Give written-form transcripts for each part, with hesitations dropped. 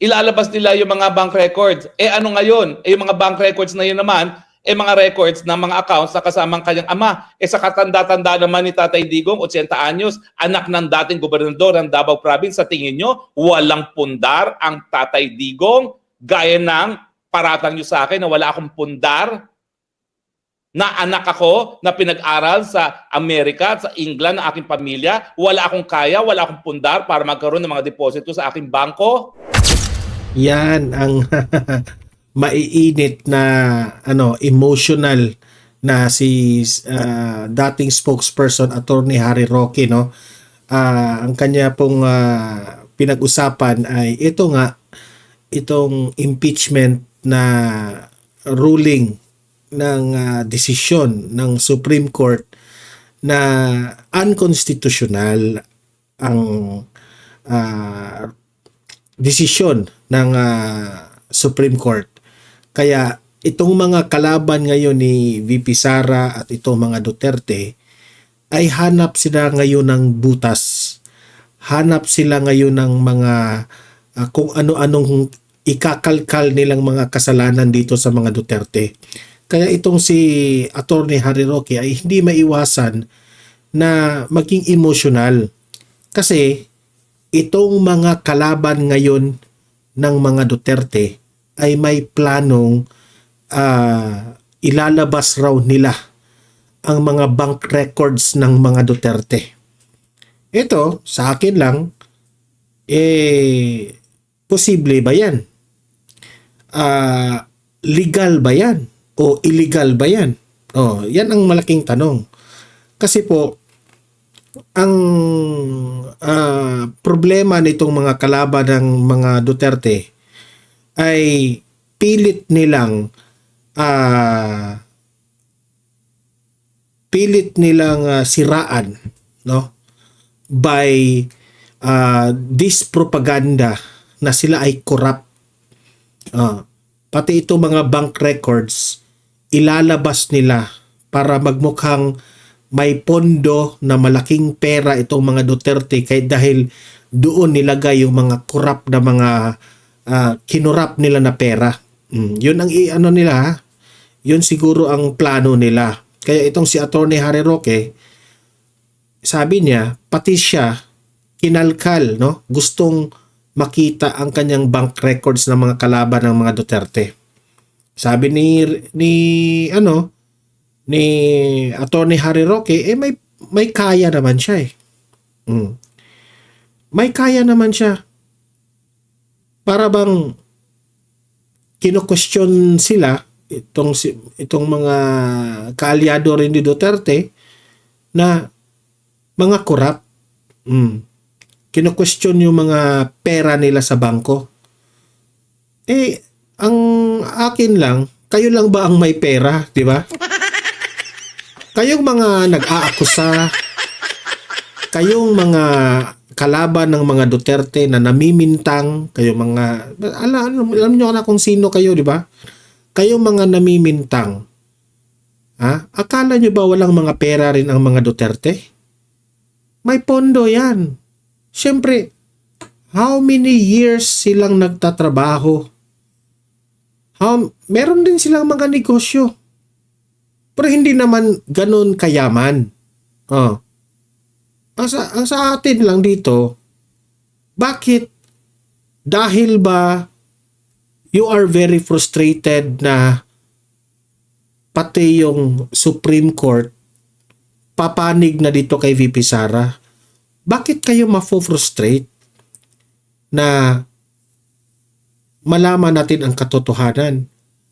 ilalabas nila yung mga bank records. Ano ngayon? Yung mga bank records na yun naman, mga records ng mga accounts na kasamang kanyang ama. Sa katanda-tanda naman ni Tatay Digong, 80 anyos, anak ng dating gobernador ng Davao Province, sa tingin nyo, walang pundar ang Tatay Digong? Gaya ng paratang nyo sa akin na wala akong pundar? Na anak ako na pinag-aral sa Amerika at sa England ng aking pamilya, wala akong kaya, wala akong pundar para magkaroon ng mga deposito sa aking bangko? Yan ang maiinit na emotional na si dating spokesperson Attorney Harry Roque, no. Ang kanya pong pinag-usapan ay itong impeachment na ruling ng desisyon ng Supreme Court na unconstitutional ang desisyon ng Supreme Court. Kaya itong mga kalaban ngayon ni VP Sara at itong mga Duterte ay hanap sila ngayon ng butas. Hanap sila ngayon ng mga kung ano-anong ikakalkal nilang mga kasalanan dito sa mga Duterte. Kaya itong si Attorney Harry Roque ay hindi maiwasan na maging emotional. Kasi itong mga kalaban ngayon ng mga Duterte ay may planong ilalabas raw nila ang mga bank records ng mga Duterte. Ito, sa akin lang, posible ba yan? Legal ba yan? O illegal ba yan? Yan ang malaking tanong. Kasi po, ang problema nitong mga kalaban ng mga Duterte ay pilit nilang siraan, no, by this propaganda na sila ay corrupt. Pati ito mga bank records ilalabas nila para magmukhang may pondo na malaking pera itong mga Duterte kahit dahil doon nilagay yung mga corrupt na mga kinurap nila na pera. Yun ang nila. Yun siguro ang plano nila. Kaya itong si Attorney Harry Roque, sabi niya, pati siya kinalkal, no? Gustong makita ang kanyang bank records ng mga kalaban ng mga Duterte. Sabi ni Attorney Harry Roque, may kaya naman siya eh. May kaya naman siya. Para bang kino-question sila itong mga kaalyado rin ni Duterte na mga korap. Kino-question yung mga pera nila sa bangko. Ang akin lang, kayo lang ba ang may pera, di ba? Kayong mga nag-aakusa, kayong mga kalaban ng mga Duterte na namimintang, kayong mga, alam nyo na kung sino kayo, di ba? Kayong mga namimintang, akala nyo ba walang mga pera rin ang mga Duterte? May pondo yan. Siyempre, how many years silang nagtatrabaho? Meron din silang mga negosyo. Pero hindi naman ganun kayaman. Ang sa atin lang dito, bakit? Dahil ba you are very frustrated na pati yung Supreme Court papanig na dito kay VP Sara? Bakit kayo mafo-frustrate na malaman natin ang katotohanan?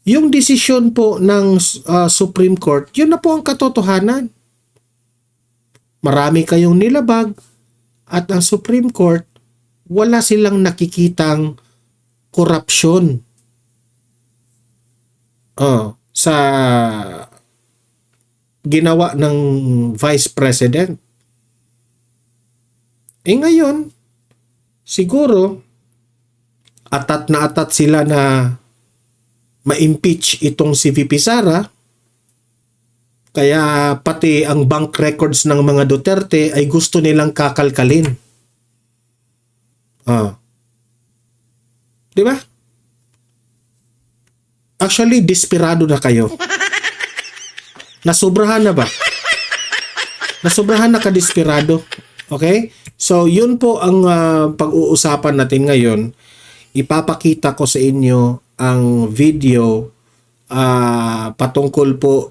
Yung desisyon po ng Supreme Court, yun na po ang katotohanan. Marami kayong nilabag at ang Supreme Court, wala silang nakikitang korupsyon sa ginawa ng Vice President. Ngayon, siguro, atat na atat sila na ma-impeach itong si VP Sara. Kaya pati ang bank records ng mga Duterte ay gusto nilang kakalkalin. Di ba? Actually, desperado na kayo. Nasobrahan na ba? Nasobrahan na ka-desperado. Okay? So, yun po ang pag-uusapan natin ngayon. Ipapakita ko sa inyo ang video patungkol po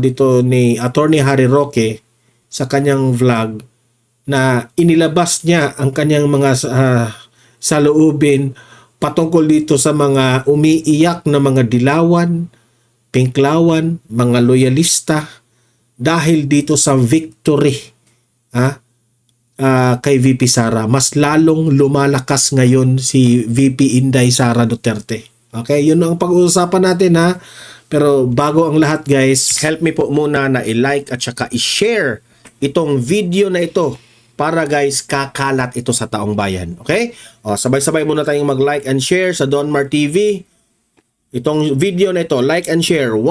dito ni Attorney Harry Roque sa kanyang vlog na inilabas niya ang kanyang mga saloobin patungkol dito sa mga umiiyak na mga dilawan, pinklawan, mga loyalista dahil dito sa victory kay VP Sara. Mas lalong lumalakas ngayon si VP Inday Sara Duterte. Okay, yun ang pag-uusapan natin ha. Pero bago ang lahat guys, help me po muna na i-like at saka i-share itong video na ito para guys kakalat ito sa taong bayan. Okay? O, sabay-sabay muna tayong mag-like and share sa Donmar TV. Itong video na ito, like and share. 1,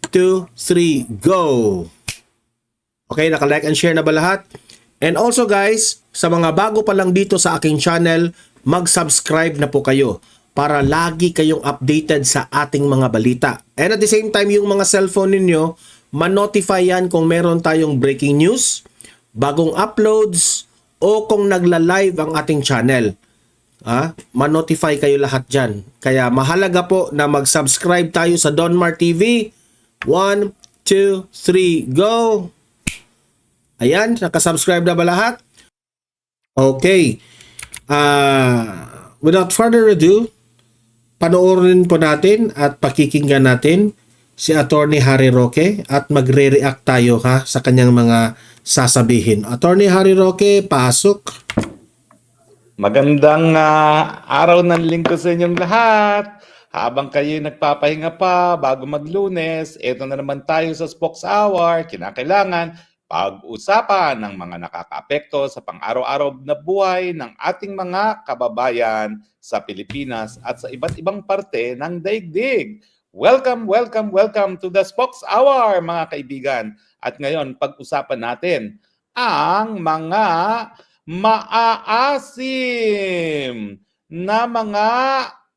2, 3, go! Okay, naka-like and share na ba lahat? And also guys, sa mga bago pa lang dito sa aking channel, mag-subscribe na po kayo para lagi kayong updated sa ating mga balita. And at the same time, yung mga cellphone ninyo, ma-notify yan kung meron tayong breaking news, bagong uploads, o kung nagla-live ang ating channel. Ma-notify kayo lahat dyan. Kaya mahalaga po na mag-subscribe tayo sa Donmar TV. 1, 2, 3, go! Ayan, nakasubscribe na ba lahat? Okay. Without further ado, panoorin po natin at pakikinggan natin si Attorney Harry Roque at magre-react tayo sa kanyang mga sasabihin. Attorney Harry Roque, pasok. Magandang araw ng linggo sa inyong lahat. Habang kayo nagpapahinga pa bago mag-Lunes, eto na naman tayo sa Spokes Hour. Kinakailangan pag-usapan ng mga nakakaapekto sa pang-araw-araw na buhay ng ating mga kababayan sa Pilipinas at sa iba't ibang parte ng daigdig. Welcome, welcome, welcome to the Spokes Hour, mga kaibigan. At ngayon, pag-usapan natin ang mga maaasim na mga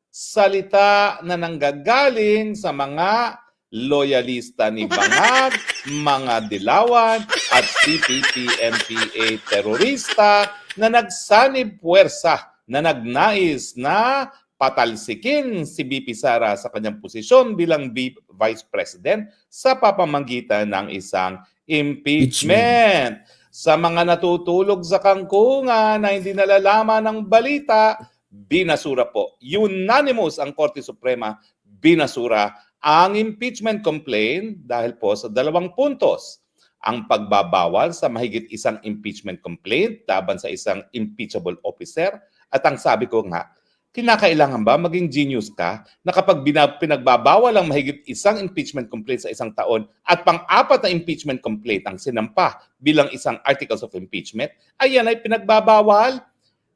salita na nanggagaling sa mga loyalista ni Bangag, mga dilawan at CPP-MPA terorista na nagsanib puwersa na nagnais na patalsikin si VP Sara sa kanyang posisyon bilang Vice President sa pamamagitan ng isang impeachment. Sa mga natutulog sa kangkungan na hindi nalalaman ng balita, binasura po. Unanimous ang Korte Suprema, binasura ang impeachment complaint dahil po sa dalawang puntos. Ang pagbabawal sa mahigit isang impeachment complaint laban sa isang impeachable officer. At ang sabi ko nga, kinakailangan ba maging genius ka na kapag pinagbabawal ang mahigit isang impeachment complaint sa isang taon at pang-apat na impeachment complaint ang sinampa bilang isang articles of impeachment, ayan ay pinagbabawal?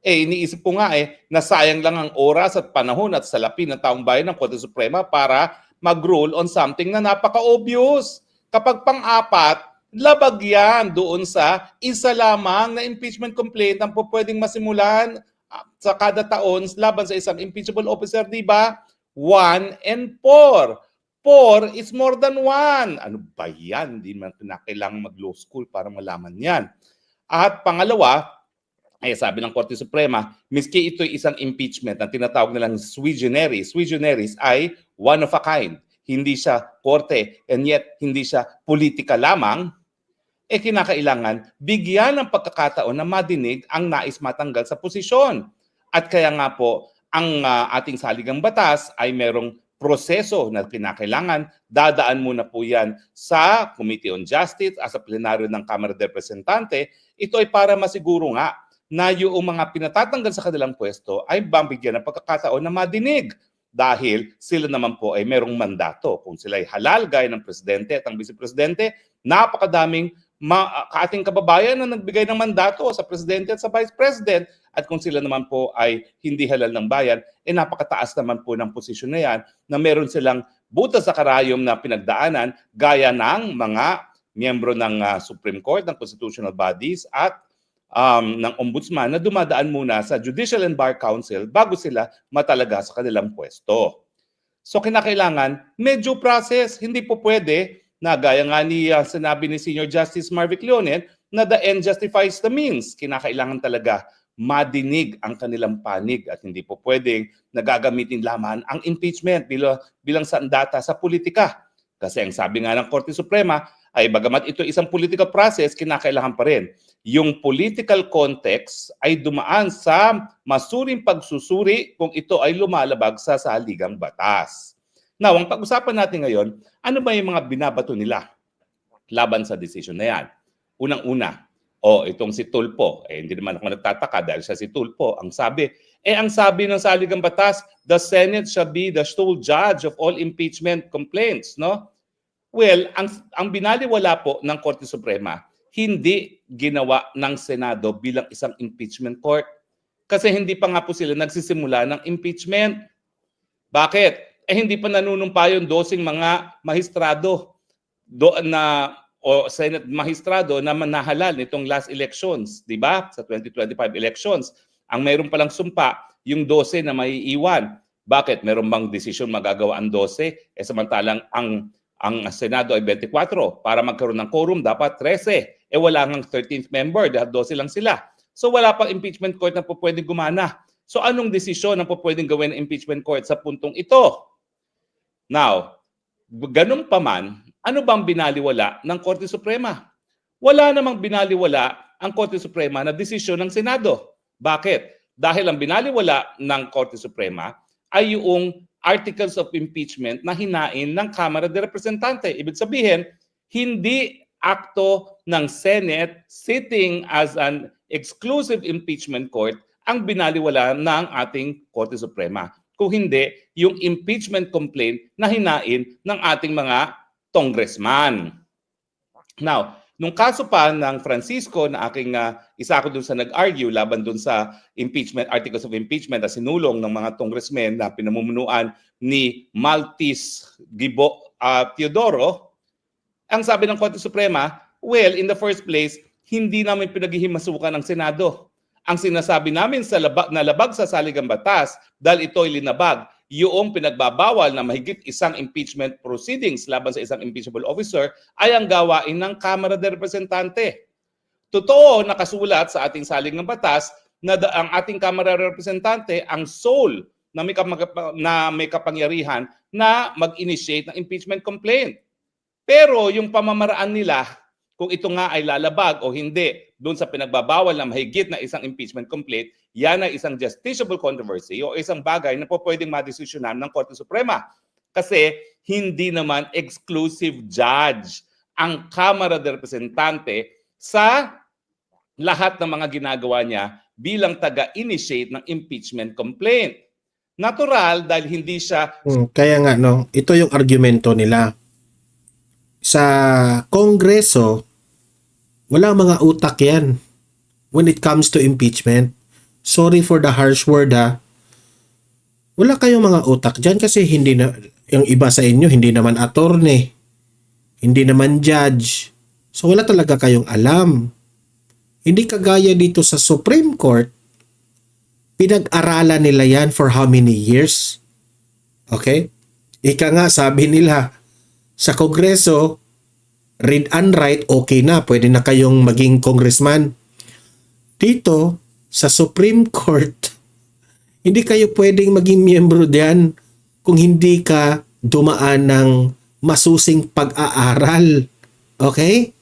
Iniisip ko nga na sayang lang ang oras at panahon at salapi ng taong bayan ng Korte Suprema para mag-rule on something na napaka-obvious. Kapag pang-apat, labag yan doon sa isa lamang na impeachment complaint ang pwedeng masimulan sa kada taon laban sa isang impeachable officer, di ba? 1 and 4. 4 is more than 1. Ano ba yan? Hindi man kailangan mag-law school para malaman yan. At pangalawa, sabi ng Korte Suprema, miski ito'y isang impeachment na tinatawag nilang sui generis. Sui generis ay one of a kind. Hindi siya korte and yet hindi siya politika lamang. Kinakailangan bigyan ng pagkakataon na madinig ang nais matanggal sa posisyon. At kaya nga po, ang ating saligang batas ay merong proseso na kinakailangan. Dadaan muna po yan sa Committee on Justice as a plenaryo ng Kamara de Representante. Ito ay para masiguro nga na yung mga pinatatanggal sa kanilang pwesto ay bambigyan ng pagkakataon na madinig dahil sila naman po ay merong mandato. Kung sila ay halal gaya ng presidente at ang vice-presidente, napakadaming ating kababayan na nagbigay ng mandato sa presidente at sa vice president. At kung sila naman po ay hindi halal ng bayan, napakataas naman po ng posisyon na yan na meron silang butas sa karayom na pinagdaanan gaya ng mga miyembro ng Supreme Court, ng constitutional bodies at ng ombudsman na dumadaan muna sa Judicial and Bar Council bago sila matalaga sa kanilang pwesto. So kinakailangan may due process. Hindi po pwede na gaya nga ni sinabi ni Senior Justice Marvic Leonen na the end justifies the means. Kinakailangan talaga madinig ang kanilang panig at hindi po pwedeng nagagamitin lamang ang impeachment bilang sandata sa politika. Kasi ang sabi nga ng Korte Suprema ay bagamat ito isang political process, kinakailangan pa rin yung political context ay dumaan sa masuring pagsusuri kung ito ay lumalabag sa saligang batas. Now, ang pag-usapan natin ngayon, ano ba yung mga binabato nila laban sa decision na yan? Unang-una, itong si Tulfo, hindi naman ako nagtataka dahil siya si Tulfo, ang sabi ng saligang batas, the Senate shall be the sole judge of all impeachment complaints, no? Well, ang binaliwala po ng Korte Suprema, hindi ginawa ng Senado bilang isang impeachment court. Kasi hindi pa nga po sila nagsisimula ng impeachment. Bakit? Hindi pa nanunumpa yung 12 mga mahistrado o Senate mahistrado na manahalal nitong last elections, di ba? Sa 2025 elections. Ang mayroon palang sumpa, yung 12 na maiiwan. Bakit? Meron bang desisyon magagawa ang 12? Samantalang ang Senado ay 24. Para magkaroon ng quorum, dapat 13. Wala ngang 13th member, dahil 12 lang sila. So wala pang impeachment court na po pwedeng gumana. So anong desisyon na po pwedeng gawin ng impeachment court sa puntong ito? Now, ganun pa man, ano bang binaliwala ng Korte Suprema? Wala namang binaliwala ang Korte Suprema na desisyon ng Senado. Bakit? Dahil ang binaliwala ng Korte Suprema ay yung articles of impeachment na hinain ng Kamara de Representante. Ibig sabihin, hindi akto ng Senate sitting as an exclusive impeachment court ang binaliwala ng ating Korte Suprema. Kung hindi, yung impeachment complaint na hinain ng ating mga congressman. Now, nung kaso pa ng Francisco na isa ako dun sa nag-argue laban dun sa impeachment, articles of impeachment na sinulong ng mga congressmen na pinamumunuan ni Maltis Gibo Teodoro, ang sabi ng Korte Suprema, well, in the first place, hindi namin pinaghihimasukan ng Senado. Ang sinasabi namin sa labag sa saligang batas, dahil ito ay linabag, yung pinagbabawal na mahigit isang impeachment proceedings laban sa isang impeachable officer ay ang gawain ng Kamara de Representante. Totoo, nakasulat sa ating saligang batas na ang ating Kamara de Representante ang sole na may kapangyarihan na mag-initiate ng impeachment complaint. Pero yung pamamaraan nila, kung ito nga ay lalabag o hindi doon sa pinagbabawal na mahigit na isang impeachment complaint, yan ay isang justiciable controversy o isang bagay na po pwedeng madesisyonan ng Korte Suprema. Kasi hindi naman exclusive judge ang Kamara de Representante sa lahat ng mga ginagawa niya bilang taga-initiate ng impeachment complaint. Natural dahil hindi siya... Kaya nga, no, ito yung argumento nila. Sa Kongreso, wala mga utak yan when it comes to impeachment. Sorry for the harsh word ha. Wala kayong mga utak dyan kasi hindi na, yung iba sa inyo hindi naman attorney, hindi naman judge. So wala talaga kayong alam. Hindi kagaya dito sa Supreme Court, pinag-aralan nila yan for how many years? Okay? Ika nga, sabi nila, sa Kongreso, read and write, okay na. Pwede na kayong maging congressman. Dito, sa Supreme Court, hindi kayo pwedeng maging miyembro diyan kung hindi ka dumaan ng masusing pag-aaral. Okay?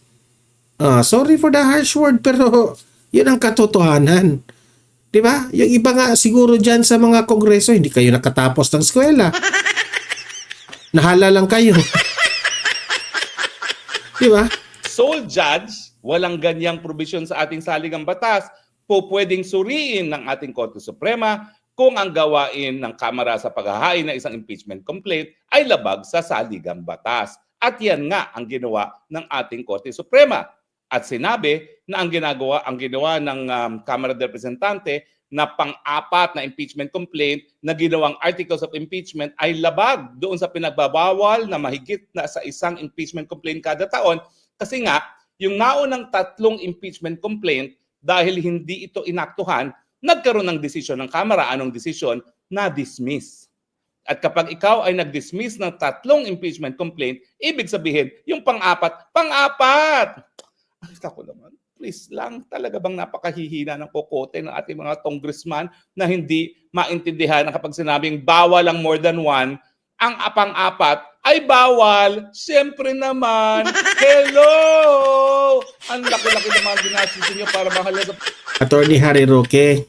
Sorry for the harsh word, pero yun ang katotohanan. Di ba? Yung iba nga siguro dyan sa mga kongreso, hindi kayo nakatapos ng eskwela. Nahala lang kayo. Di ba? Sole judge, walang ganyang provision sa ating saligang batas, po pwedeng suriin ng ating Korte Suprema kung ang gawain ng Kamara sa paghahain ng isang impeachment complaint ay labag sa saligang batas. At yan nga ang ginawa ng ating Korte Suprema. At sinabi na ang ginawa ng Kamara de Representante na pang-apat na impeachment complaint na ginawang articles of impeachment ay labag doon sa pinagbabawal na mahigit na sa isang impeachment complaint kada taon. Kasi nga, yung naunang 3 impeachment complaint, dahil hindi ito inaktuhan, nagkaroon ng desisyon ng Kamara. Anong desisyon? Na-dismiss. At kapag ikaw ay nag-dismiss ng 3 impeachment complaint, ibig sabihin, yung pang-apat, Ay, ako naman, please lang, talaga bang napakahihina ng kokote ng ating mga congressman na hindi maintindihan na kapag sinabing bawal ang more than one, ang pang-apat ay bawal. Siyempre naman, hello! Ang laki-laki ng mga ginastos niyo para mahala sa... Attorney Harry Roque,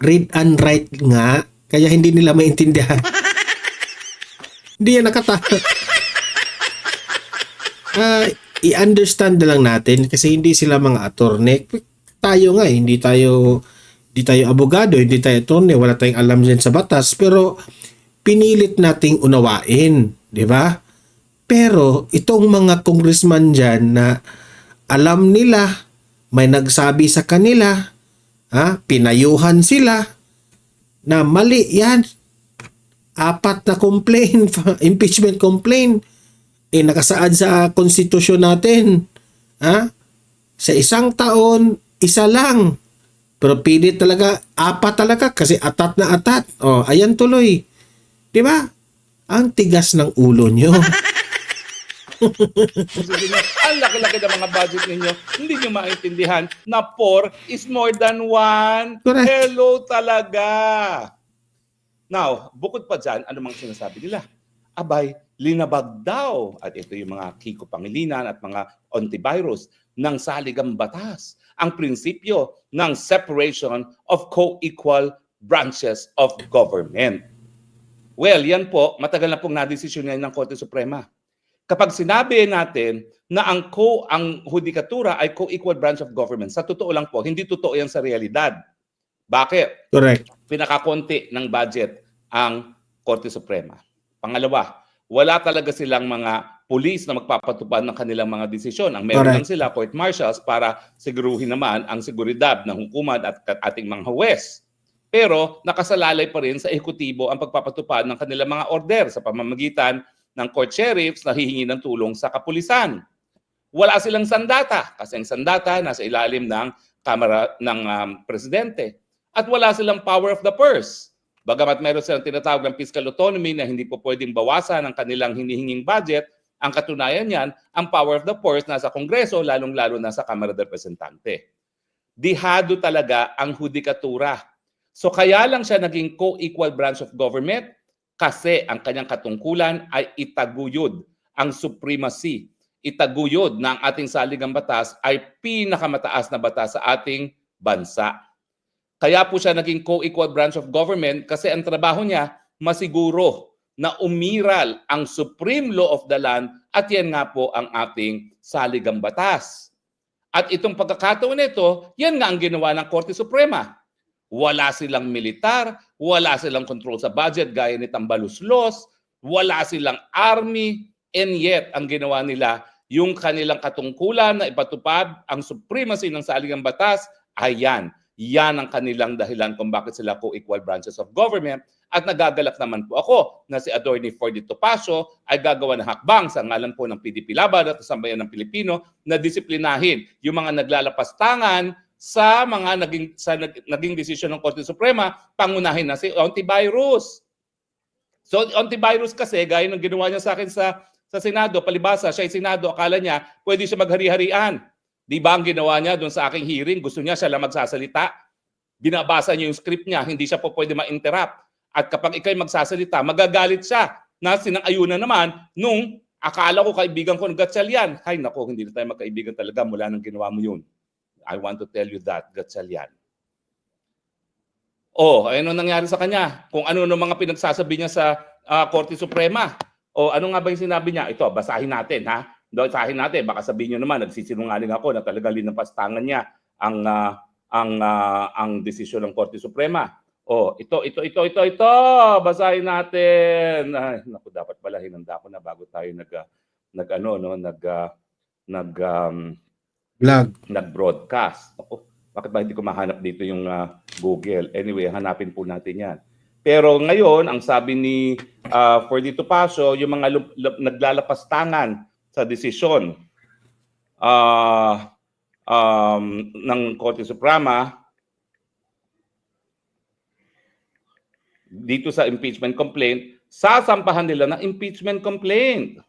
read and write nga, kaya hindi nila maintindihan. Hindi yan nakata. I-understand na lang natin kasi hindi sila mga attorney. Tayo nga, hindi tayo abogado, hindi tayo attorney, wala tayong alam dyan sa batas, pero pinilit nating unawain, di ba? Pero itong mga congressman dyan na alam nila, may nagsabi sa kanila, pinayuhan sila, na mali yan. 4 na complaint, impeachment complaint, nakasaad sa konstitusyon natin. Sa isang taon, isa lang. Pero pilit talaga, 4 talaga kasi atat na atat. Ayan tuloy. Di ba? Ang tigas ng ulo nyo. Ang laki-laki ng mga budget ninyo, hindi nyo maintindihan na 4 is more than 1. Correct. Hello talaga. Now, bukod pa dyan, ano mga sinasabi nila? Abay, linabag daw. At ito yung mga Kiko Pangilinan at mga antivirus ng saligang batas. Ang prinsipyo ng separation of co-equal branches of government. Well, yan po, matagal na pong nadesisyon yan ng Korte Suprema. Kapag sinabi natin na ang hudikatura ay co-equal branch of government, sa totoo lang po, hindi totoo yan sa realidad. Bakit? Correct. Pinakakonti ng budget ang Korte Suprema. Pangalawa, wala talaga silang mga pulis na magpapatupad ng kanilang mga desisyon. Ang meron lang sila, court martials, para siguruhin naman ang seguridad ng hukuman at ating mga huwes. Pero nakasalalay pa rin sa ehekutibo ang pagpapatupad ng kanilang mga order sa pamamagitan ng court sheriffs na hihingi ng tulong sa kapulisan. Wala silang sandata kasi ang sandata nasa ilalim ng Kamara ng Presidente. At wala silang power of the purse. Bagamat meron silang tinatawag ng fiscal autonomy na hindi po pwedeng bawasan ang kanilang hinihinging budget, ang katunayan niyan, ang power of the purse nasa Kongreso, lalong-lalo na sa Kamara de Representante. Dihado talaga ang hudikatura. So kaya lang siya naging co-equal branch of government kasi ang kanyang katungkulan ay itaguyod ang supremacy. Itaguyod na ang ating saligang batas ay pinakamataas na batas sa ating bansa. Kaya po siya naging co-equal branch of government kasi ang trabaho niya masiguro na umiral ang supreme law of the land at yan nga po ang ating saligang batas. At itong pagkakataon nito, yan nga ang ginawa ng Korte Suprema. Wala silang militar, wala silang control sa budget gaya ni Tambaluslos, wala silang army, and yet ang ginawa nila, yung kanilang katungkulan na ipatupad ang supremacy ng saligang batas, ayan. Yan ang kanilang dahilan kung bakit sila co-equal branches of government. At nagagalak naman po ako na si Attorney Fordy Topacio ay gagawa ng hakbang sa ngalan po ng PDP Laban at Sambayan ng Pilipino na disiplinahin yung mga naglalapastangan sa mga naging desisyon ng Korte Suprema, pangunahin na si antivirus. So antivirus kasi, gaya ng ginawa niya sa akin sa Senado, palibasa, siya ay Senado, akala niya pwede siya maghari-harian. Di ba ang ginawa niya doon sa aking hearing? Gusto niya siya lang magsasalita. Binabasa niya yung script niya, hindi siya po pwede ma-interrupt. At kapag ikay magsasalita, magagalit siya na sinang-ayunan naman nung akala ko kaibigan ko ng Gatchalian. Ay nako, hindi na tayo magkaibigan talaga mula nang ginawa mo yun. I want to tell you that, Gatchalian. Ano nangyari sa kanya? Kung ano ng mga pinagsasabi niya sa Korte Suprema. Ano nga ba yung sinabi niya? Ito, basahin natin ha. Basahin natin, baka sabihin niyo naman nagsisinungaling ako na talaga linapastangan niya ang desisyon ng Korte Suprema. Ito. Basahin natin. Ay, naku, dapat pala hinanda ko na bago tayo nag-broadcast. Bakit ba hindi ko mahanap dito yung Google? Anyway, hanapin po natin yan. Pero ngayon, ang sabi ni Fordy Topacio, yung mga naglalapastangan sa desisyon. ng Korte Suprema dito sa impeachment complaint, sasampahan nila ng impeachment complaint.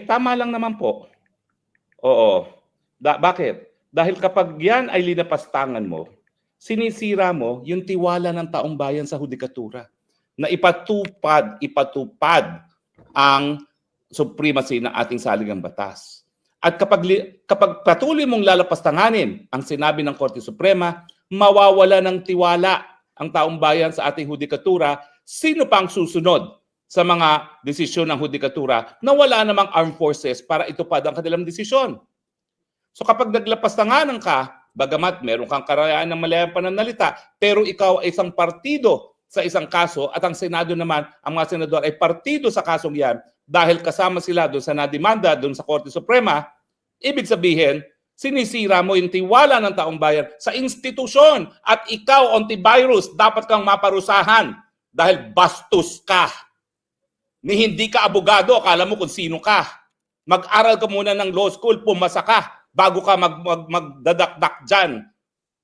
Tama lang naman po. Oo. Bakit? Dahil kapag yan ay linapastangan mo, sinisira mo yung tiwala ng taong bayan sa hudikatura na ipatupad ang supremacy ng ating saligang batas. At kapag patuloy mong lalapastanganin ang sinabi ng Korte Suprema, mawawala ng tiwala ang taong bayan sa ating hudikatura. Sino pang susunod sa mga desisyon ng hudikatura na wala namang armed forces para itupad ang kanilang desisyon? So kapag naglapastanganan ka, bagamat meron kang karayaan ng malayang pananalita, pero ikaw ay isang partido sa isang kaso at ang Senado naman, ang mga senador ay partido sa kasong yan dahil kasama sila doon sa nademanda doon sa Korte Suprema, ibig sabihin, sinisira mo yung tiwala ng taong bayan sa institusyon at ikaw, antivirus, dapat kang maparusahan dahil bastos ka. Ni hindi ka abogado, akala mo kung sino ka. Mag-aral ka muna ng law school, pumasa ka bago ka magdadakdak dyan.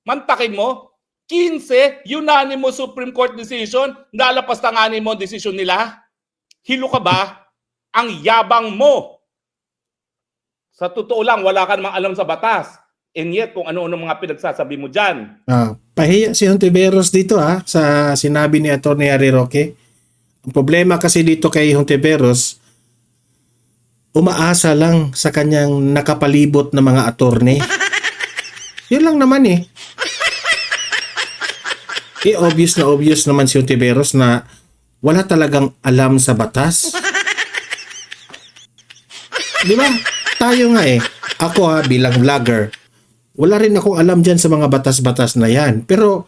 Mantakin mo, 15 unanimous Supreme Court decision, nalapastanganin mo ang desisyon nila. Hilo ka ba? Ang yabang mo. Sa totoo lang, wala ka namang alam sa batas. And yet, kung ano-ano mga pinagsasabi mo dyan. Pahiya si Hontiveros dito sa sinabi ni Atty. Harry Roque. Ang problema kasi dito kay Hontiveros, umaasa lang sa kanyang nakapalibot na mga attorney. Yun lang naman eh. Obvious naman si Hontiveros na wala talagang alam sa batas. Di ba? Tayo nga eh. Ako bilang vlogger, wala rin akong alam dyan sa mga batas-batas na yan. Pero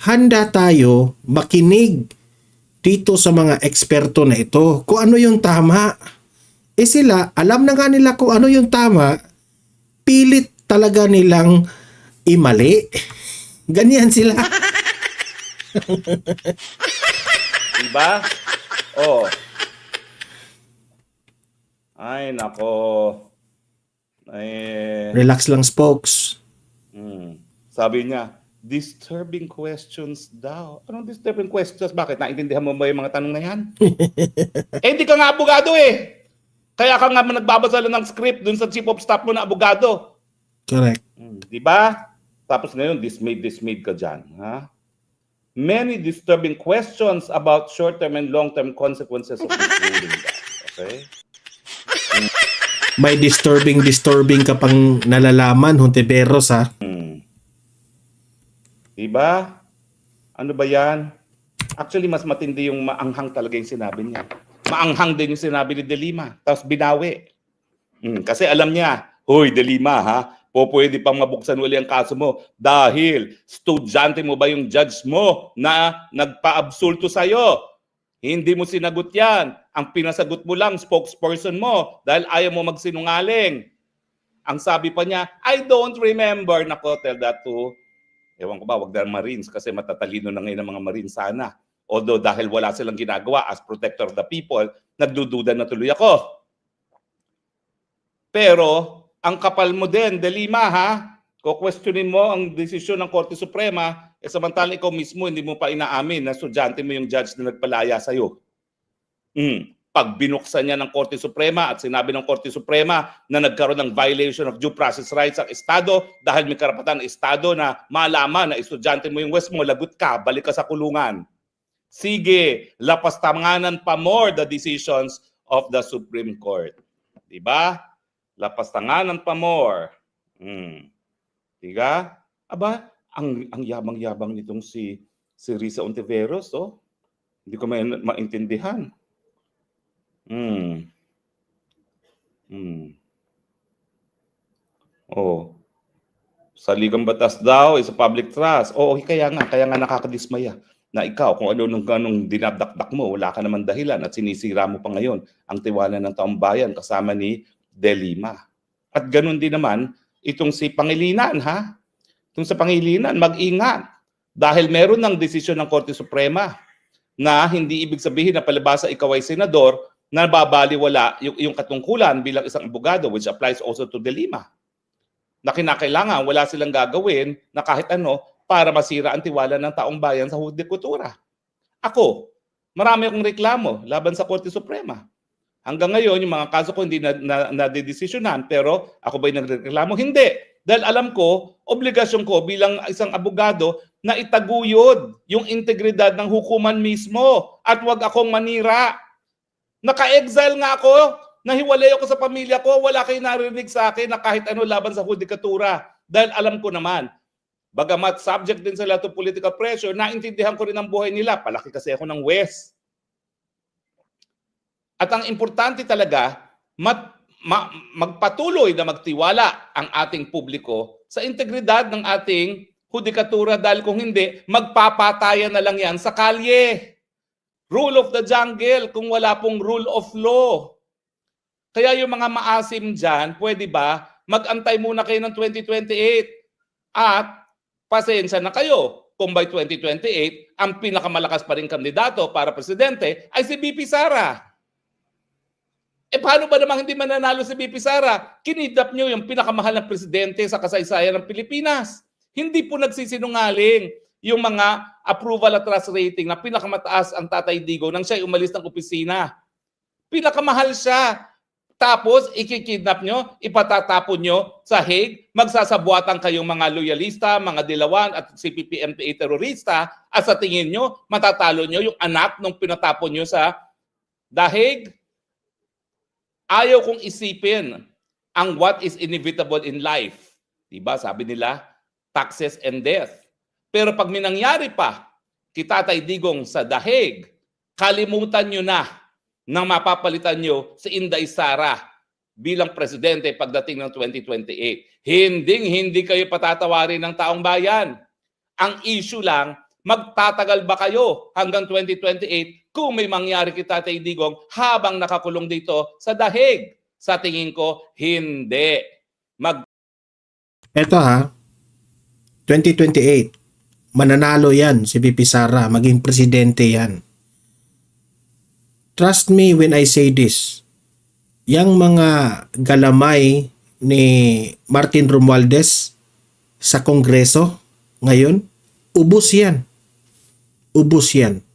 handa tayo makinig dito sa mga eksperto na ito kung ano yung tama. Sila, alam na nga nila kung ano yung tama, pilit talaga nilang imali. Ganyan sila. Diba? Ay, nako. Relax lang, spokes. Sabi niya, disturbing questions daw. Anong disturbing questions? Bakit? Naintindihan mo ba yung mga tanong na yan? Hindi ka nga abogado eh. Kaya ka nga nagbabasa lang ng script dun sa chief of staff mo na abogado. Correct. Diba? Tapos ngayon, dismayed ka dyan. Ha? Many disturbing questions about short-term and long-term consequences of this ruling. Okay? May disturbing ka pang nalalaman, Hontiveros Diba? Ano ba yan? Actually, mas matindi yung maanghang talaga yung sinabi niya. Maanghang din yung sinabi ni De Lima. Tapos binawi. Kasi alam niya, hoy De Lima pwede pang mabuksan uli ang kaso mo dahil estudyante mo ba yung judge mo na nagpa-absulto sa'yo? Hindi mo sinagot yan. Ang pinasagot mo lang, spokesperson mo dahil ayaw mo magsinungaling. Ang sabi pa niya, I don't remember. Nako, tell that to, ewan ko ba, wag na Marines kasi matatalino na ngayon ang mga Marines sana. Although dahil wala silang ginagawa as protector of the people, nagdududa na tuloy ako. Pero, ang kapal mo din, De Lima Kukwestiyonin mo ang desisyon ng Korte Suprema, samantalang ikaw mismo hindi mo pa inaamin na estudyante mo yung judge na nagpalaya sa'yo. Pag binuksan niya ng Korte Suprema at sinabi ng Korte Suprema na nagkaroon ng violation of due process rights ang Estado dahil may karapatan ng Estado na malaman na estudyante mo yung West mo, lagot ka, balik ka sa kulungan. Sige, lapastanganan pa more the decisions of the Supreme Court. Diba? Lapastanganan pa more. Diga? Aba, ang yabang-yabang nitong si Risa Hontiveros, Hindi ko maintindihan. Saligang batas daw is a public trust. Kaya nga nakakadismaya na ikaw kung anong dinadakdak mo, wala ka naman dahilan at sinisira mo pa ngayon ang tiwala ng taong bayan kasama ni De Lima. At ganun din naman itong si Pangilinan, Itong sa Pangilinan, mag-ingat. Dahil meron ng desisyon ng Korte Suprema na hindi ibig sabihin na palibasa ikaw ay senador, nababaliwala yung katungkulan bilang isang abogado, which applies also to De Lima, na kinakailangan wala silang gagawin na kahit ano para masira ang tiwala ng taong bayan sa hudikatura. Ako, marami akong reklamo laban sa Korte Suprema. Hanggang ngayon, yung mga kaso ko hindi nadedesisyonan, pero ako ba'y nagreklamo? Hindi. Dahil alam ko, obligasyon ko bilang isang abogado na itaguyod yung integridad ng hukuman mismo at wag akong manira. Naka-exile nga ako, nahiwalay ako sa pamilya ko, wala kayo narinig sa akin na kahit ano laban sa hudikatura. Dahil alam ko naman, bagamat subject din sila to political pressure, naintindihan ko rin ang buhay nila. Palaki kasi ako ng West. At ang importante talaga, magpatuloy na magtiwala ang ating publiko sa integridad ng ating hudikatura dahil kung hindi, magpapatayan na lang yan sa kalye. Rule of the jungle kung wala pong rule of law. Kaya yung mga maasim dyan, pwede ba, mag-antay muna kayo ng 2028 at pasensya na kayo kung by 2028, ang pinakamalakas pa rin kandidato para presidente ay si BP Sara. Paano ba namang hindi mananalo si BP Sara? Kinidnap nyo yung pinakamahal na presidente sa kasaysayan ng Pilipinas. Hindi po nagsisinungaling yung mga approval at trust rating na pinakamataas ang Tatay Digong nang siya'y umalis ng opisina. Pinakamahal siya. Tapos, ikikidnap nyo, ipatatapon nyo sa Hague, magsasabuatan kayong mga loyalista, mga dilawan at CPP-MPA terorista at sa tingin nyo, matatalo nyo yung anak nung pinatapon nyo sa The Hague. Ayaw kong isipin ang what is inevitable in life. Diba? Sabi nila, taxes and death. Pero pag may nangyari pa, Tatay Digong sa The Hague, kalimutan nyo na nang mapapalitan nyo si Inday Sara bilang presidente pagdating ng 2028. Hindi kayo patatawarin ng taong bayan. Ang issue lang, magtatagal ba kayo hanggang 2028 kung may mangyari kay Tatay Digong habang nakakulong dito sa The Hague? Sa tingin ko, hindi. Eto 2028. Mananalo yan si BP Sara, maging presidente yan. Trust me when I say this. Yang mga galamay ni Martin Romualdez sa Kongreso ngayon, ubos yan. Ubos yan.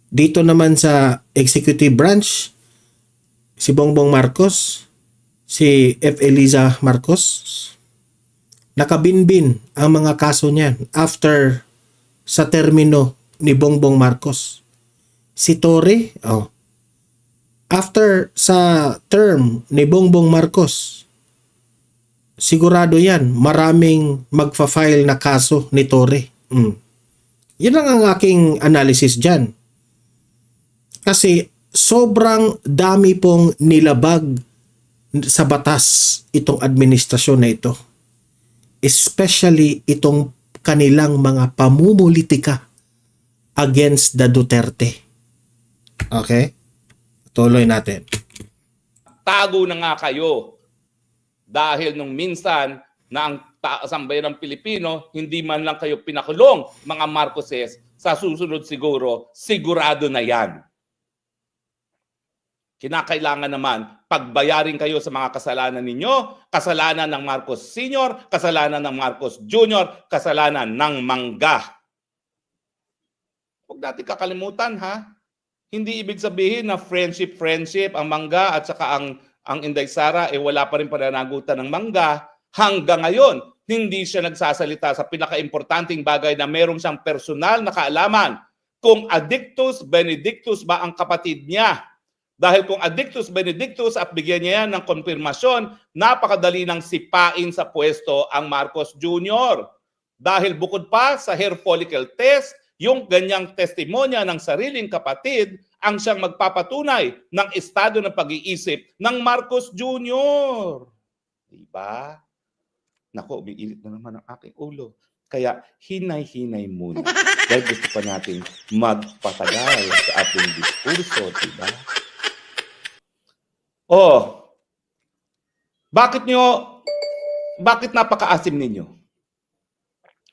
Dito naman sa executive branch, si Bongbong Marcos, si F. Eliza Marcos, nakabinbin ang mga kaso niyan after sa termino ni Bongbong Marcos. Si Torre, after sa term ni Bongbong Marcos, sigurado yan, maraming magfa-file na kaso ni Torre. Yun lang ang aking analysis dyan. Kasi sobrang dami pong nilabag sa batas itong administrasyon na ito. Especially itong kanilang mga pamumulitika against the Duterte. Okay? Tuloy natin. Tago na nga kayo. Dahil nung minsan na ang sambayan ng Pilipino, hindi man lang kayo pinakulong, mga Marcoses, sa susunod sigurado na yan. Kinakailangan naman pagbayarin kayo sa mga kasalanan ninyo, kasalanan ng Marcos Sr., kasalanan ng Marcos Jr., kasalanan ng Mangga. Huwag natin kakalimutan Hindi ibig sabihin na friendship ang Mangga at saka ang Inday Sara wala pa rin pananagutan ng Mangga. Hanggang ngayon, hindi siya nagsasalita sa pinaka-importanting bagay na meron siyang personal na kaalaman kung Addictus Benedictus ba ang kapatid niya. Dahil kung Addictus Benedictus at bigyan niya yan ng konfirmasyon, napakadali nang sipain sa pwesto ang Marcos Jr. Dahil bukod pa sa hair follicle test, yung ganyang testimonya ng sariling kapatid ang siyang magpapatunay ng estado ng pag-iisip ng Marcos Jr. Diba? Nako, umiinit na naman ang aking ulo. Kaya hinay-hinay muna. Dahil gusto pa natin magpatagal sa ating diskurso, diba? Bakit napakaasim ninyo?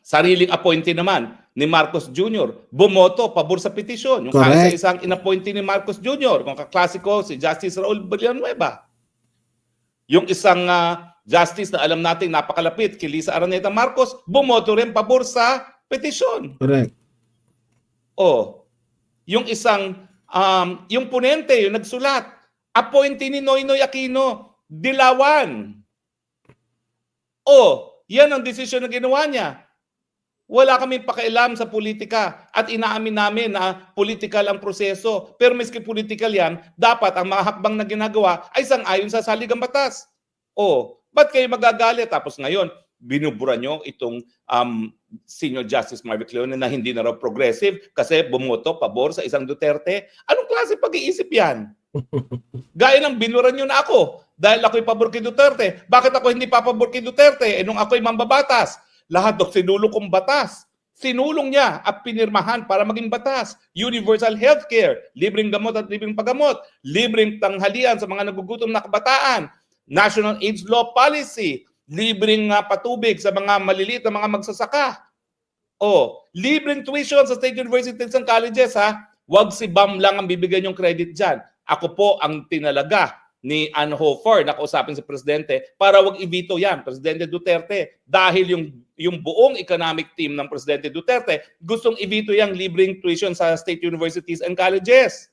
Sariling appointee naman ni Marcos Jr. bumoto pabor sa petisyon. Yung Correct. kaisa-isang inappointee ni Marcos Jr. Kung kaklasiko si Justice Raul Villanueva. Yung isang justice na alam natin napakalapit kay Lisa Araneta Marcos, bumoto rin pabor sa petisyon. Correct. Yung isang yung ponente, yung nagsulat, appointee ni Noynoy Aquino, Dilawan. Yan ang desisyon na ginawa niya. Wala kaming pakialam sa politika at inaamin namin na political ang proseso. Pero miski political yan, dapat ang mga hakbang na ginagawa ay sang-ayon sa saligang batas. Ba't kayo magagalit? Tapos ngayon, binubura nyo itong Senior Justice Marvic Leone na hindi na raw progressive kasi bumoto pabor sa isang Duterte. Anong klase pag-iisip yan? Gaya ng binura nyo na ako dahil ako'y pabor kay Duterte. Bakit ako hindi papabor kay Duterte? Nung ako'y mambabatas, lahat ng sinulong kong batas, sinulong niya at pinirmahan para maging batas. Universal healthcare, libreng gamot at libreng paggamot, libreng tanghalian sa mga nagugutom na kabataan, National AIDS Law Policy, libreng patubig sa mga maliliit na mga magsasaka. Libreng tuition sa state universities and colleges ha. Wag si BAM lang ang bibigyan yung credit dyan. Ako po ang tinalaga ni Ann Hofer na kausapin si Presidente para wag i-veto yan, Presidente Duterte. Dahil yung buong economic team ng Presidente Duterte gustong i-veto yung libreng tuition sa state universities and colleges.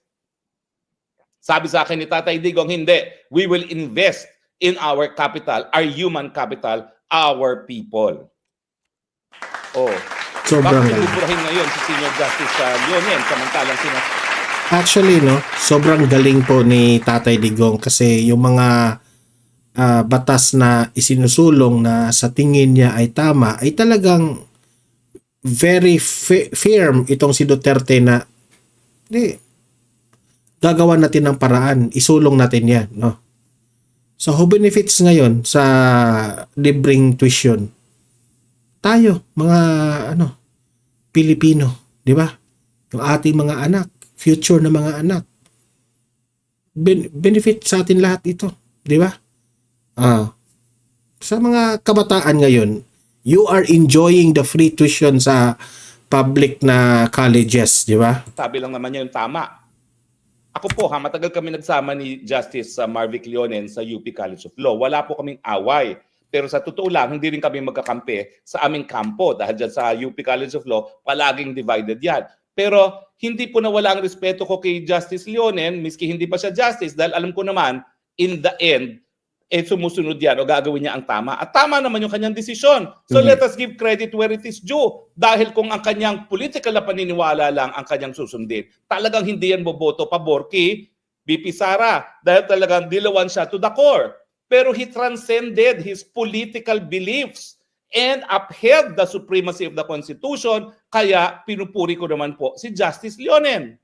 Sabi sa akin ni Tatay Digong, hindi. We will invest in our capital, our human capital, our people. Sobrang bakit buburahin ngayon si Senior Justice Leonen samantalang Actually, sobrang galing po ni Tatay Digong kasi yung mga batas na isinusulong na sa tingin niya ay tama ay talagang very firm itong si Duterte na gagawa natin ng paraan, isulong natin yan, no? So, who benefits ngayon sa libreng tuition? Tayo, mga Pilipino, di ba? Yung ating mga anak, future na mga anak. Benefit sa atin lahat ito, di ba? Sa mga kabataan ngayon, you are enjoying the free tuition sa public na colleges, di ba? Sabi lang naman niya yung tama. Ako po, matagal kami nagsama ni Justice Marvic Leonen sa UP College of Law. Wala po kaming away. Pero sa totoo lang, hindi rin kami magkakampi sa aming kampo. Dahil dyan sa UP College of Law, palaging divided yan. Pero hindi po nawala ang respeto ko kay Justice Leonen, miski hindi pa siya justice, dahil alam ko naman, in the end, sumusunod yan o gagawin niya ang tama. At tama naman yung kanyang desisyon. So let us give credit where it is due. Dahil kung ang kanyang political na paniniwala lang ang kanyang susundin, talagang hindi yan boboto pabor kay VP Sara. Dahil talagang dilawan siya to the core. Pero he transcended his political beliefs and upheld the supremacy of the Constitution. Kaya pinupuri ko naman po si Justice Leonen.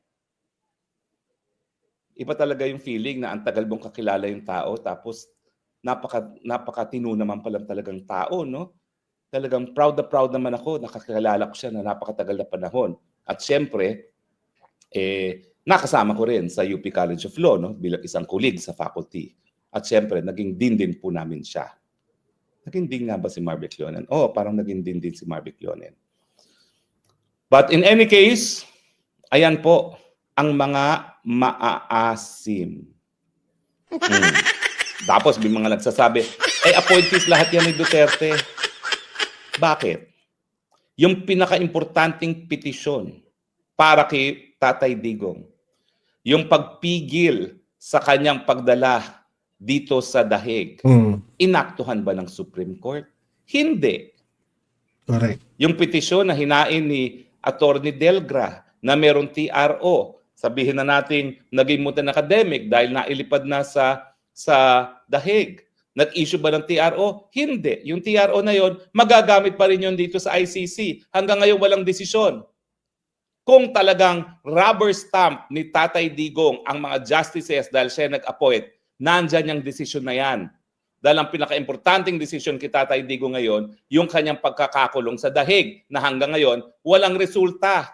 Iba talaga yung feeling na ang tagal mong kakilala yung tao tapos napakatino naman palang talagang tao, no? Talagang proud naman ako, nakakilala ko siya na napakatagal na panahon. At syempre, nakasama ko rin sa UP College of Law, no? Bilang isang colleague sa faculty. At syempre, naging din po namin siya. Naging din nga ba si Marvic Leonen? Parang naging din si Marvic Leonen. But in any case, ayan po, ang mga maaasim. Tapos may mga nagsasabi, appointees lahat yan ni Duterte. Bakit? Yung pinaka-importanting petisyon para kay Tatay Digong, yung pagpigil sa kanyang pagdala dito sa Dahig, inaktuhan ba ng Supreme Court? Hindi. Correct. Yung petisyon na hinain ni Attorney Delgra na merong TRO, sabihin na natin naging mutan academic dahil nailipad na sa Dahig. Nag-issue ba ng TRO? Hindi. Yung TRO na yon, magagamit pa rin yun dito sa ICC. Hanggang ngayon walang desisyon. Kung talagang rubber stamp ni Tatay Digong ang mga justices dahil siya nag-appoint, nandyan yung desisyon na yan. Dahil ang pinaka-importanting desisyon kay Tatay Digong ngayon, yung kanyang pagkakakulong sa Dahig na hanggang ngayon walang resulta.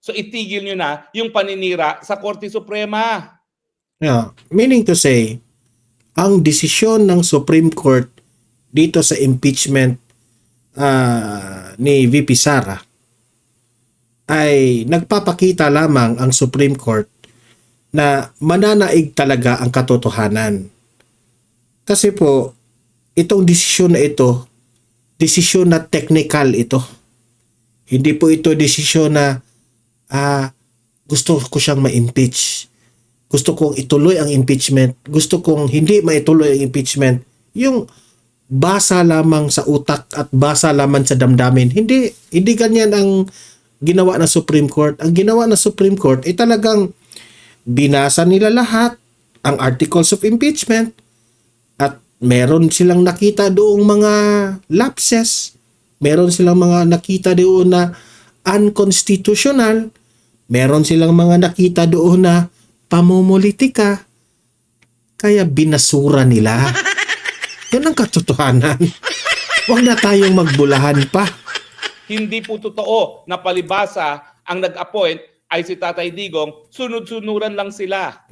So itigil nyo na yung paninira sa Korte Suprema. Yeah. Meaning to say, ang desisyon ng Supreme Court dito sa impeachment ni VP Sara ay nagpapakita lamang ang Supreme Court na mananaig talaga ang katotohanan. Kasi po, itong desisyon na ito, desisyon na technical ito. Hindi po ito desisyon na gusto ko siyang ma-impeach. Gusto kong ituloy ang impeachment. Gusto kong hindi maituloy ang impeachment. Yung basa lamang sa utak at basa lamang sa damdamin. Hindi ganyan ang ginawa ng Supreme Court. Ang ginawa ng Supreme Court ay talagang binasa nila lahat ang articles of impeachment at meron silang nakita doong mga lapses. Meron silang mga nakita doon na unconstitutional. Meron silang mga nakita doon na pamumulitika. Kaya binasura nila. Yan ang katotohanan. Huwag na tayong magbulahan pa. Hindi po totoo na palibasa ang nag-appoint ay si Tatay Digong, sunod-sunuran lang sila.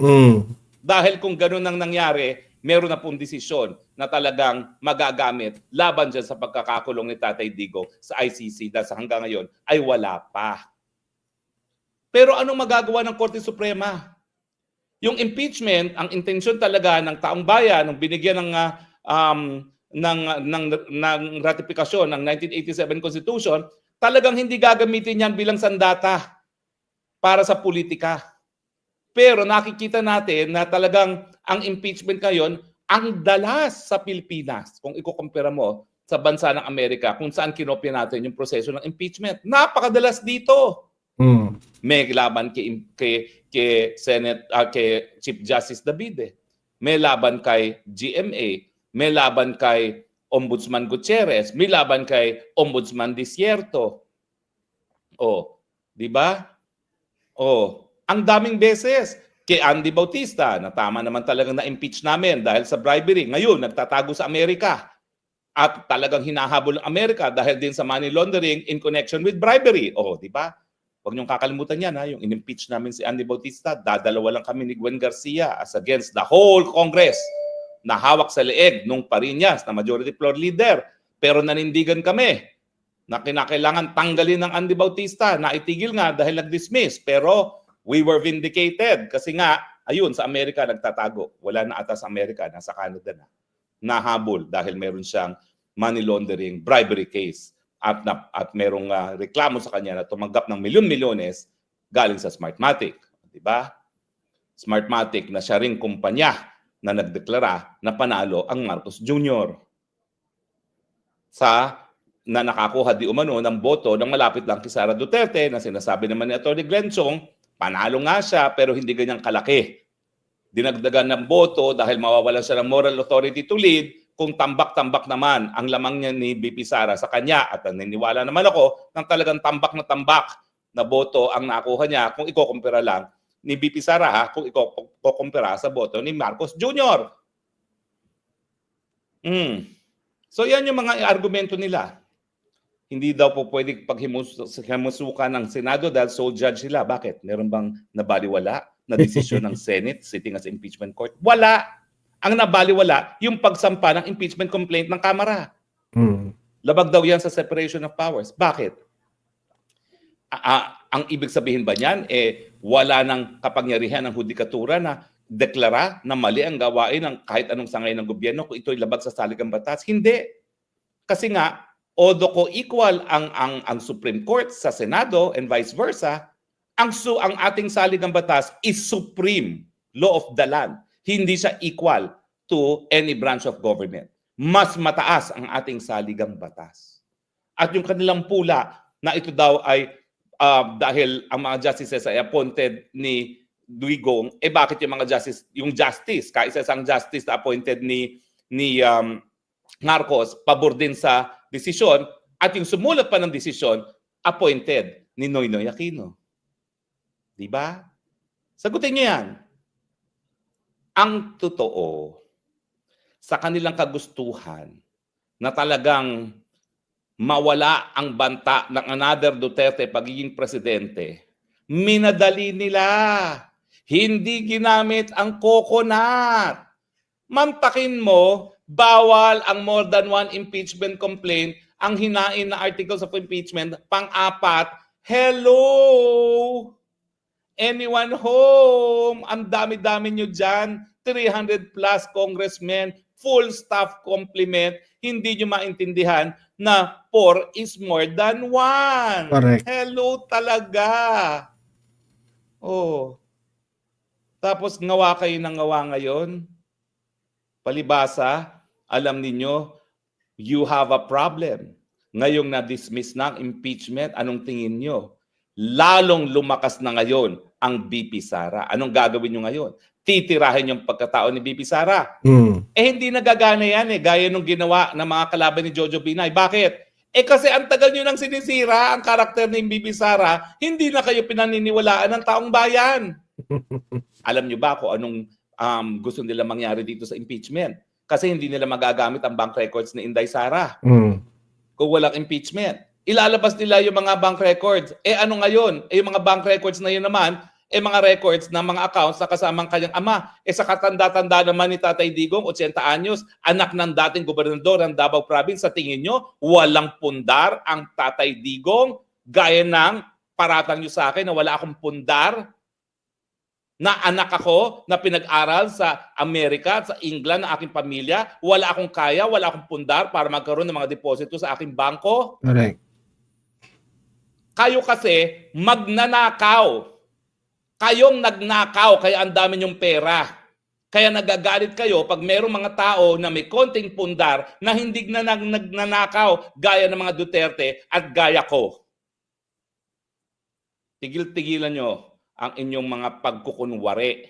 Dahil kung ganun ang nangyari, meron na pong desisyon na talagang magagamit laban dyan sa pagkakakulong ni Tatay Digong sa ICC dahil sa hanggang ngayon ay wala pa. Pero anong magagawa ng Korte Suprema? Yung impeachment, ang intensyon talaga ng taong bayan nung binigyan ng ratifikasyon ng 1987 Constitution, talagang hindi gagamitin yan bilang sandata para sa politika. Pero nakikita natin na talagang ang impeachment ngayon ang dalas sa Pilipinas kung ikukumpara mo sa bansa ng Amerika kung saan kinopya natin yung proseso ng impeachment. Napakadalas dito. May laban kay Senate kay Chief Justice David. May laban kay GMA, may laban kay Ombudsman Gutierrez, may laban kay Ombudsman Desierto. Oh, 'di ba? Oh, ang daming beses kay Andy Bautista na tama naman talagang na-impeach namin dahil sa bribery. Ngayon, nagtatago sa Amerika. At talagang hinahabol ng Amerika dahil din sa money laundering in connection with bribery. Oh, 'di ba? Huwag niyong kakalimutan yan, ha? Yung in-impeach namin si Andy Bautista, dadalawa lang kami ni Gwen Garcia as against the whole Congress na hawak sa leeg nung Pariñas na majority floor leader. Pero nanindigan kami na kinakailangan tanggalin ng Andy Bautista na itigil nga dahil nag-dismiss. Pero we were vindicated kasi nga, ayun, sa Amerika nagtatago. Wala na ata sa Amerika, nasa Canada na. Nahabol dahil meron siyang money laundering bribery case. At merong reklamo sa kanya na tumanggap ng milyon-milyones galing sa Smartmatic. Diba? Smartmatic na siya ring kumpanya na nagdeklara na panalo ang Marcos Jr. na nakakuha di umano ng boto ng malapit lang kay Sara Duterte na sinasabi naman ni Atty. Glenn Chong, panalo nga siya pero hindi ganyang kalaki. Dinagdagan ng boto dahil mawawalan siya ng moral authority to lead kung tambak-tambak naman ang lamang niya ni BP Sara sa kanya. At naniniwala naman ako ng talagang tambak na boto ang nakuha niya kung ikukumpira lang ni BP Sara, ha? Kung ikukumpira sa boto ni Marcos Jr. So yan yung mga argumento nila. Hindi daw po pwede paghimusukan ng Senado dahil sole judge sila. Bakit? Meron bang nabaliwala na desisyon ng Senate sitting as impeachment court? Wala. Ang nabaliwala, yung pagsampa ng impeachment complaint ng Kamara. Labag daw yan sa separation of powers. Bakit? Ang ibig sabihin ba niyan, wala nang kapangyarihan ng hudikatura na deklara na mali ang gawain ng kahit anong sangay ng gobyerno kung ito'y labag sa saligang batas? Hindi. Kasi nga, although co-equal ang Supreme Court sa Senado and vice versa, ang ating saligang batas is supreme law of the land. Hindi siya equal to any branch of government. Mas mataas ang ating saligang batas. At yung kanilang pula na ito daw ay dahil ang mga justices ay appointed ni Digong, bakit yung mga justice, kaisa-isang justice na appointed ni Marcos, pabor din sa desisyon, at yung sumulat pa ng desisyon, appointed ni Noynoy Aquino. Diba? Sagutin niyo yan. Ang totoo, sa kanilang kagustuhan na talagang mawala ang banta ng another Duterte pagiging presidente, minadali nila. Hindi ginamit ang coconut. Mamtakin mo, bawal ang more than one impeachment complaint. Ang hinain na articles of impeachment, pang-apat, Hello! Anyone home? Ang dami-dami nyo dyan. 300 plus congressmen, full staff complement. Hindi nyo maintindihan na 4 is more than 1. Correct. Hello talaga. Oh. Tapos ngawa kayo ng ngawa ngayon. Palibasa, alam ninyo, you have a problem. Ngayong na-dismiss ng impeachment, anong tingin nyo? Lalong lumakas na ngayon ang BP Sara. Anong gagawin nyo ngayon? Titirahin yung pagkatao ni BP Sara. Hindi nagagana yan gaya nung ginawa ng mga kalaban ni Jojo Binay. Bakit? Kasi ang tagal nyo nang sinisira ang karakter ni BP Sara, hindi na kayo pinaniniwalaan ng taong bayan. Alam nyo ba kung anong gusto nila mangyari dito sa impeachment? Kasi hindi nila magagamit ang bank records ni Inday Sara. Kung walang impeachment. Ilalabas nila yung mga bank records. Ano ngayon? Yung mga bank records na yun naman, mga records ng mga accounts na kasamang kanyang ama. Sa katanda-tanda naman ni Tatay Digong, 80 anyos, anak ng dating gobernador ng Davao Province. Sa tingin nyo, walang pundar ang Tatay Digong? Gaya ng paratang nyo sa akin na wala akong pundar? Na anak ako na pinag-aral sa Amerika at sa England na aking pamilya, wala akong kaya, wala akong pundar para magkaroon ng mga deposito sa aking bangko? Correct. Kayo kasi magnanakaw. Kayong nagnakaw, kaya ang dami niyong pera. Kaya nagagalit kayo pag merong mga tao na may konting pundar na hindi na nagnanakaw gaya ng mga Duterte at gaya ko. Tigil-tigilan nyo ang inyong mga pagkukunwari.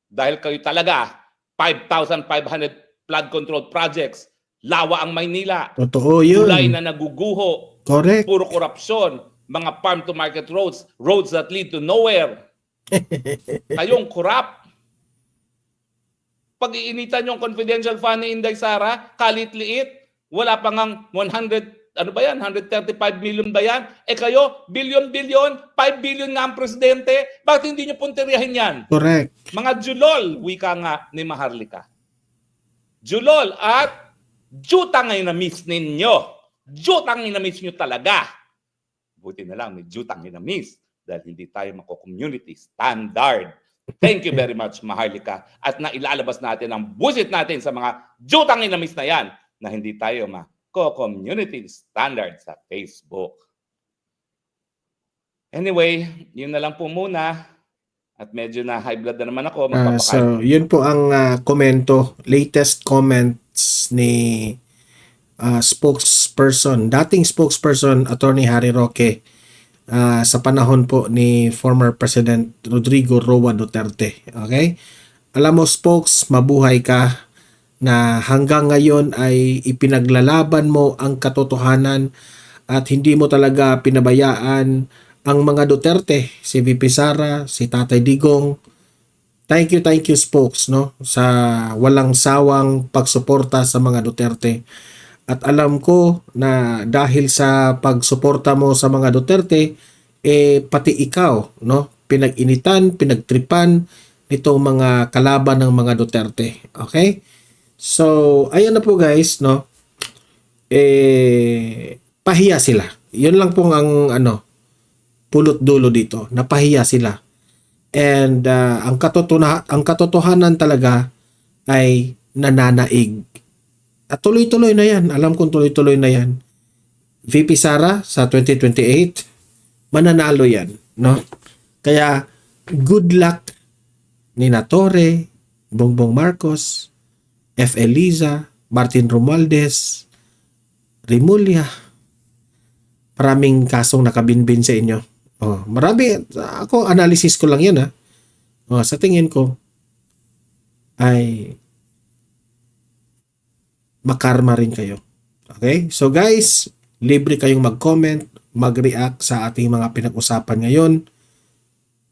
Dahil kayo talaga, 5,500 flood control projects, lawa ang Maynila. Totoo yun. Tulay na naguguho. Correct. Puro korupsyon. Mga farm-to-market roads, roads that lead to nowhere. Kayong corrupt. Pag-iinitan yung confidential fund ni Inday Sara, kalit-liit, wala pa ngang 135 million ba yan? Kayo, billion-billion, 5 billion nga ang presidente, bakit hindi nyo punteriyahin yan? Correct. Mga julol, wika nga ni Maharlika. Julol at jutang ay na-miss ninyo. Jutang ay na-miss nyo talaga. Buti na lang, may jutang ay na-miss dahil hindi tayo mako-community standard. Thank you very much, Maharlika. At nailalabas natin ang busit natin sa mga jutang ay na-miss na yan na hindi tayo mako-community standard sa Facebook. Anyway, yun na lang po muna. At medyo na high blood na naman ako. So, yun po ang komento, latest comments ni spokesperson, dating spokesperson, Attorney Harry Roque, sa panahon po ni former President Rodrigo Roa Duterte. Okay? Alam mo, spokes, mabuhay ka na hanggang ngayon ay ipinaglalaban mo ang katotohanan at hindi mo talaga pinabayaan ang mga Duterte, si VP Sara, si Tatay Digong. Thank you spokes, no, sa walang sawang pagsuporta sa mga Duterte. At alam ko na dahil sa pagsuporta mo sa mga Duterte, pati ikaw, no, pinag-initan, pinagtripan nitong mga kalaban ng mga Duterte. Okay? So, ayan na po guys, no. Pahiya sila. Yun lang pong ang pulot dulo dito. Napahiya sila. And ang katotohanan talaga ay nananaig. At tuloy-tuloy na yan. Alam kong tuloy-tuloy na yan. VP Sara sa 2028, mananalo yan. No? Kaya, good luck ni Torre, Bongbong Marcos, F. Eliza, Martin Romualdez, Rimulya. Maraming kasong nakabinbin sa inyo. Marami. Ako, analysis ko lang yan. Sa tingin ko, ay makarma rin kayo. Okay? So guys, libre kayong mag-comment, mag-react sa ating mga pinag-usapan ngayon.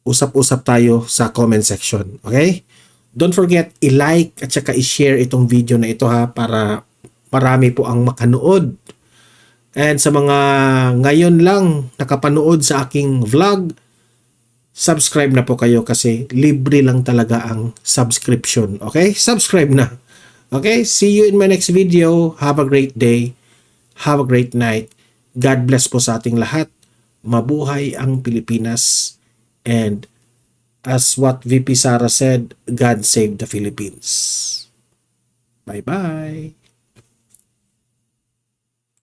Usap-usap tayo sa comment section. Okay? Don't forget, i-like at saka i-share itong video na ito para marami po ang makanood. And sa mga ngayon lang nakapanood sa aking vlog, subscribe na po kayo kasi libre lang talaga ang subscription. Okay? Subscribe na. Okay, see you in my next video. Have a great day. Have a great night. God bless po sa ating lahat. mabuhay ang Pilipinas, and as what VP Sara said, God save the Philippines. Bye-bye.